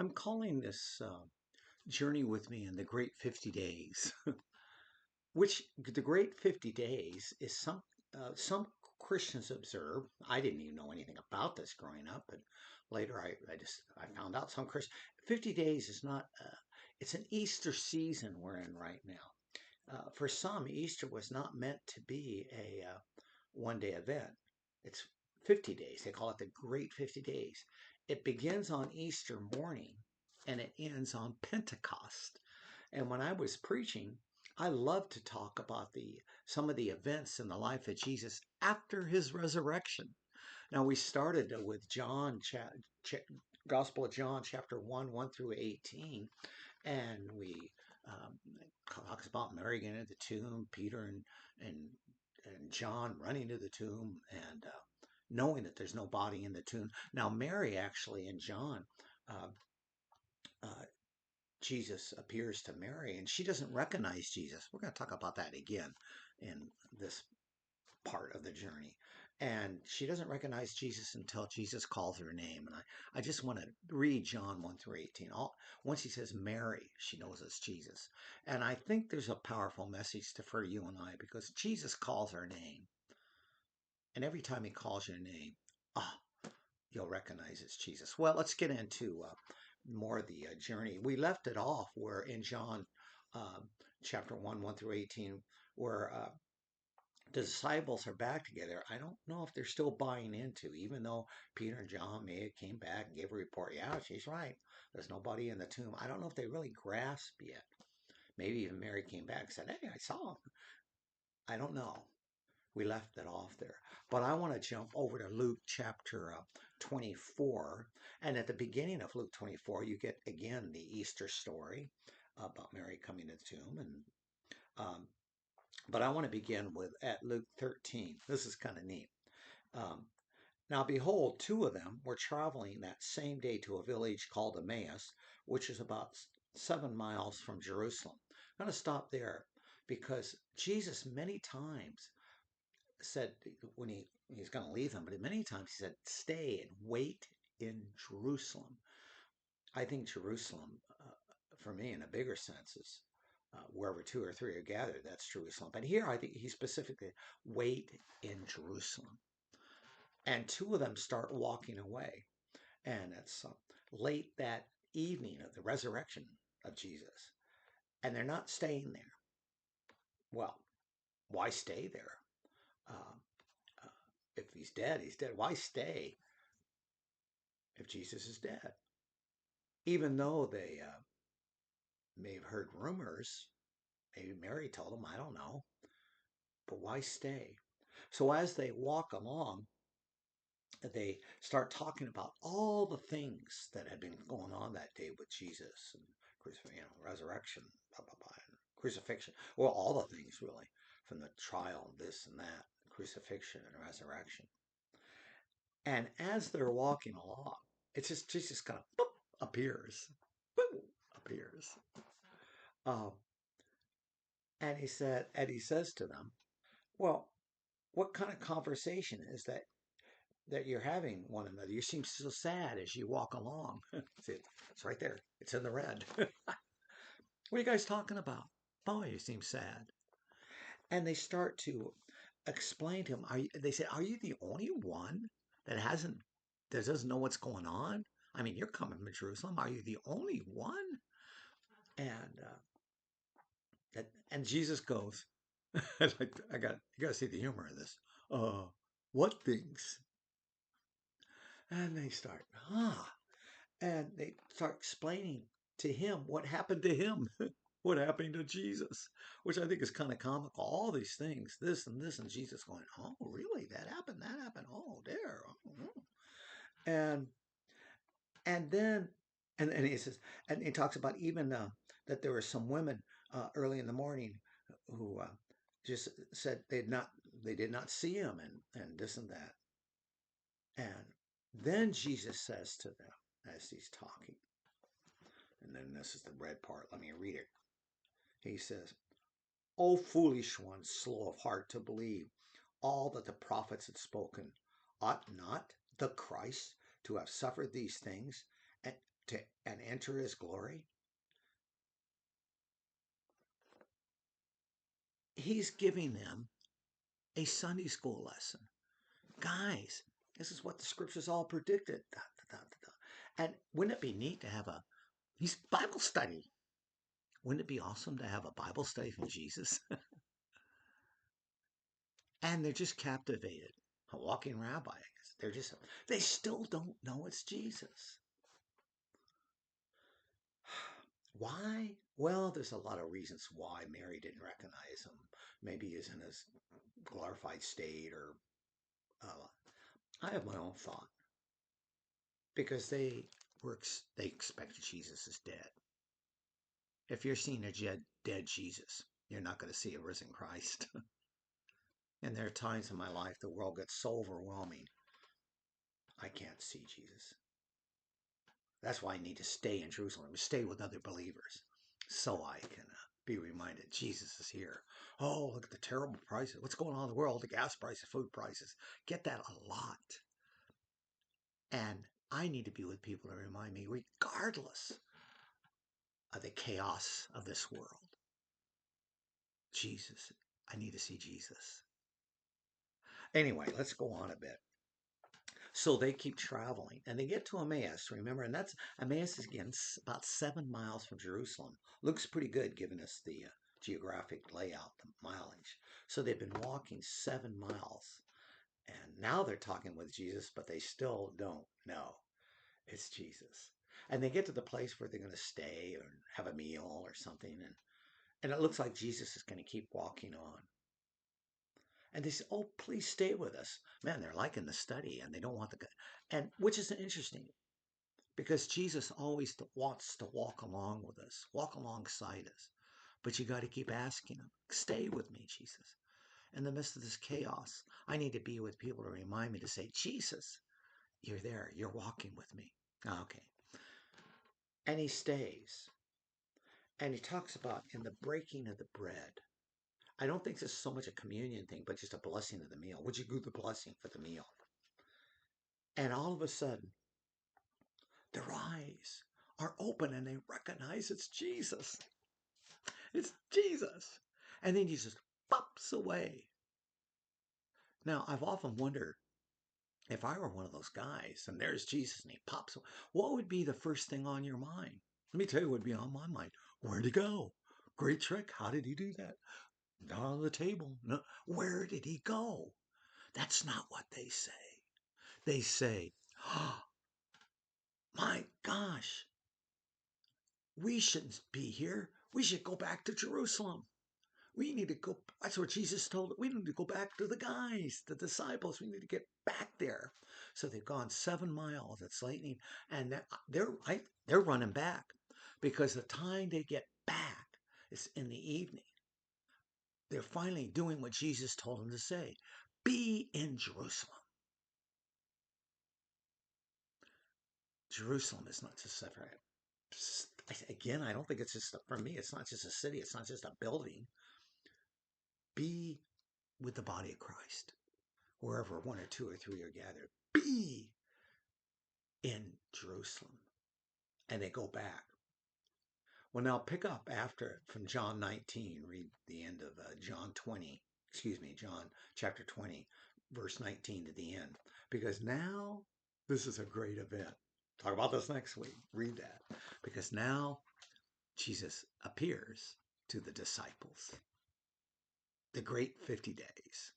I'm calling this journey with me in the Great 50 Days, which the Great 50 Days is some Christians observe. I didn't even know anything about this growing up, but later I found out some Christians. 50 days is not. It's an Easter season we're in right now. For some, Easter was not meant to be a one-day event. It's 50 days. They call it the Great 50 Days. It begins on Easter morning and it ends on Pentecost. And when I was preaching, I love to talk about the some of the events in the life of Jesus after his resurrection. Now we started with Gospel of John, chapter 1, 1 through 18, and we um, talks about Mary getting into the tomb, Peter and and John running to the tomb, and knowing that there's no body in the tomb. Now Mary actually and John. Uh, uh, Jesus appears to Mary and she doesn't recognize Jesus. We're going to talk about that again in this part of the journey. And she doesn't recognize Jesus until Jesus calls her name. And I just want to read John 1 through 18. Once he says Mary, she knows it's Jesus. And I think there's a powerful message for you and I because Jesus calls her name. And every time he calls your name, ah, you'll recognize it's Jesus. Well, let's get into more of the journey. We left it off where in John uh, chapter 1, 1 through 18, where the disciples are back together. I don't know if they're still buying into, even though Peter and John may have came back and gave a report. Yeah, she's right. There's nobody in the tomb. I don't know if they really grasp yet. Maybe even Mary came back and said, hey, I saw him. I don't know. We left it off there. But I want to jump over to Luke chapter 24. And at the beginning of Luke 24, you get again the Easter story about Mary coming to the tomb. Um, but I want to begin with at Luke 13. This is kind of neat. Um, Now, behold, two of them were traveling that same day to a village called Emmaus, which is about 7 miles from Jerusalem. I'm going to stop there because Jesus many times said when he's going to leave them, but many times he said, "Stay and wait in Jerusalem." I think Jerusalem, for me, in a bigger sense, is wherever two or three are gathered. That's Jerusalem. But here, I think he specifically wait in Jerusalem. And two of them start walking away, and it's late that evening of the resurrection of Jesus, and they're not staying there. Well, why stay there? Uh, uh, if he's dead, he's dead. Why stay if Jesus is dead? Even though they may have heard rumors, maybe Mary told them, I don't know, but why stay? So as they walk along, they start talking about all the things that had been going on that day with Jesus and resurrection, blah, blah, blah, and crucifixion. Well, all the things really, from the trial, this and that, crucifixion and resurrection. And as they're walking along, it's just Jesus kind of boop, appears, boop, appears. Um, and he says to them, "Well, what kind of conversation is that you're having one another? You seem so sad as you walk along." See, it's right there. It's in the red. What are you guys talking about? Oh, you seem sad. And they start to explain to him. They say, "Are you the only one that hasn't that doesn't know what's going on? I mean, you're coming from Jerusalem. Are you the only one?" And and Jesus goes, I got you got to see the humor of this. Uh, what things? And they start, and they start explaining to him what happened to him, what happened to Jesus, which I think is kind of comical. All these things, this, and Jesus going, "Oh, really? That happened? That happened? Oh, there." Oh. And and then and he says, and he talks about even that there were some women early in the morning who just said they did not see him and this and that. And then Jesus says to them as he's talking, and then this is the red part. Let me read it. He says, "O foolish ones, slow of heart to believe all that the prophets had spoken. Ought not the Christ to have suffered these things and and enter his glory. He's giving them a Sunday school lesson. Guys, this is what the scriptures all predicted. Da, da, da, da. And wouldn't it be neat to have a Bible study? Wouldn't it be awesome to have a Bible study from Jesus? And they're just captivated. A walking rabbi. They still don't know it's Jesus. Why? Well, there's a lot of reasons why Mary didn't recognize him. Maybe he's in his glorified state, or uh, I have my own thought, because they expected Jesus is dead. If you're seeing a dead Jesus, you're not going to see a risen Christ. And there are times in my life the world gets so overwhelming, I can't see Jesus. That's why I need to stay in Jerusalem, stay with other believers, so I can be reminded Jesus is here. Oh, look at the terrible prices. What's going on in the world? The gas prices, food prices. Get that a lot. And I need to be with people to remind me, regardless of the chaos of this world, Jesus, I need to see Jesus. Anyway, let's go on a bit. So they keep traveling and they get to Emmaus, remember, and that's Emmaus is again about 7 miles from Jerusalem. Looks pretty good given us the geographic layout, the mileage. So they've been walking 7 miles, and now they're talking with Jesus, but they still don't know it's Jesus. And they get to the place where they're going to stay or have a meal or something, and it looks like Jesus is going to keep walking on. And they say, "Oh, please stay with us." Man, they're liking the study, and they don't want the, and which is interesting because Jesus always wants to walk along with us, walk alongside us. But you got to keep asking him, "Stay with me, Jesus." In the midst of this chaos, I need to be with people to remind me to say, "Jesus, you're there. You're walking with me." Okay. And he stays. And he talks about in the breaking of the bread. I don't think this is so much a communion thing, but just a blessing of the meal. Would you do the blessing for the meal? And all of a sudden, their eyes are open and they recognize it's Jesus. It's Jesus. And then he just pops away. Now, I've often wondered if I were one of those guys and there's Jesus and he pops away, what would be the first thing on your mind? Let me tell you what would be on my mind. Where'd he go? Great trick. How did he do that? Not on the table. No. Where did he go? That's not what they say. They say, "Oh, my gosh, we shouldn't be here. We should go back to Jerusalem. We need to go." That's what Jesus told. We need to go back to the guys, the disciples. We need to get back there. So they've gone 7 miles. It's lightning, and they're running back because the time they get back is in the evening. They're finally doing what Jesus told them to say: be in Jerusalem. Jerusalem is not just separate. Again, I don't think it's just for me. It's not just a city. It's not just a building. Be with the body of Christ. Wherever one or two or three are gathered, be in Jerusalem. And they go back. Well, now pick up after from John 19, read the end of John chapter 20, verse 19 to the end. Because now this is a great event. Talk about this next week. Read that. Because now Jesus appears to the disciples. The great 50 days.